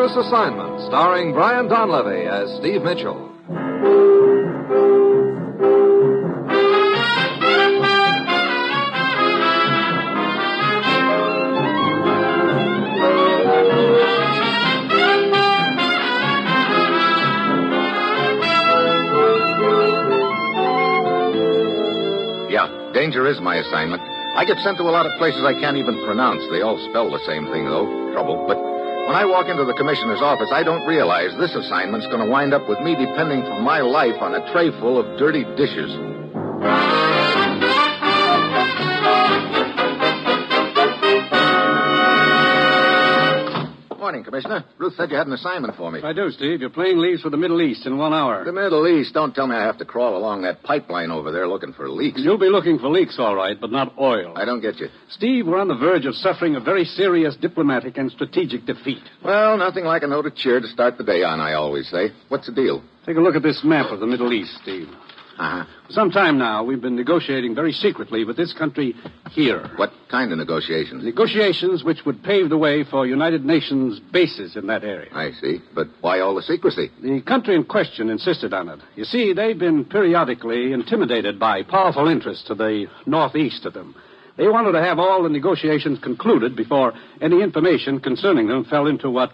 Dangerous Assignment, starring Brian Donlevy as Steve Mitchell. Yeah, danger is my assignment. I get sent to a lot of places I can't even pronounce. They all spell the same thing, though. Trouble. But when I walk into the commissioner's office, I don't realize this assignment's going to wind up with me depending for my life on a tray full of dirty dishes. Morning, Commissioner. Ruth said you had an assignment for me. I do, Steve. Your plane leaves for the Middle East in 1 hour. The Middle East? Don't tell me I have to crawl along that pipeline over there looking for leaks. You'll be looking for leaks, all right, but not oil. I don't get you. Steve, we're on the verge of suffering a very serious diplomatic and strategic defeat. Well, nothing like a note of cheer to start the day on, I always say. What's the deal? Take a look at this map of the Middle East, Steve. Uh-huh. For some time now, we've been negotiating very secretly with this country here. What kind of negotiations? Negotiations which would pave the way for United Nations bases in that area. I see. But why all the secrecy? The country in question insisted on it. You see, they've been periodically intimidated by powerful interests to the northeast of them. They wanted to have all the negotiations concluded before any information concerning them fell into what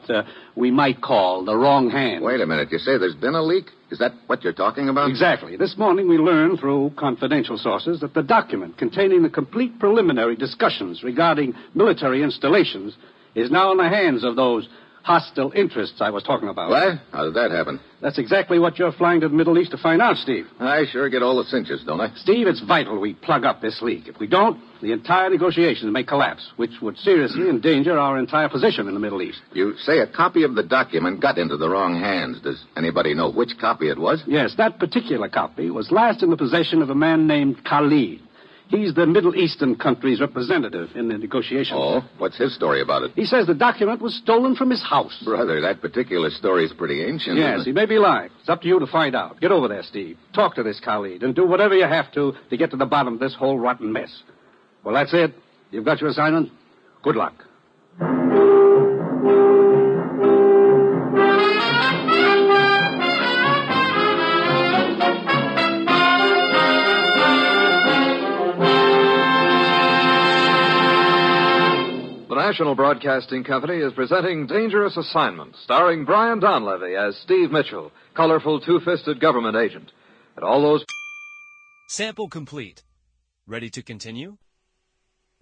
we might call the wrong hands. Wait a minute. You say there's been a leak? Is that what you're talking about? Exactly. This morning we learned through confidential sources that the document containing the complete preliminary discussions regarding military installations is now in the hands of those hostile interests I was talking about. What? How did that happen? That's exactly what you're flying to the Middle East to find out, Steve. I sure get all the cinches, don't I? Steve, it's vital we plug up this leak. If we don't, the entire negotiations may collapse, which would seriously endanger our entire position in the Middle East. You say a copy of the document got into the wrong hands. Does anybody know which copy it was? Yes, that particular copy was last in the possession of a man named Khalid. He's the Middle Eastern country's representative in the negotiations. Oh, what's his story about it? He says the document was stolen from his house. Brother, that particular story's pretty ancient. Yes, he may be lying. It's up to you to find out. Get over there, Steve. Talk to this Khalid and do whatever you have to get to the bottom of this whole rotten mess. Well, that's it. You've got your assignment. Good luck. The National Broadcasting Company is presenting Dangerous Assignment, starring Brian Donlevy as Steve Mitchell, colorful two-fisted government agent. And all those... Sample complete. Ready to continue?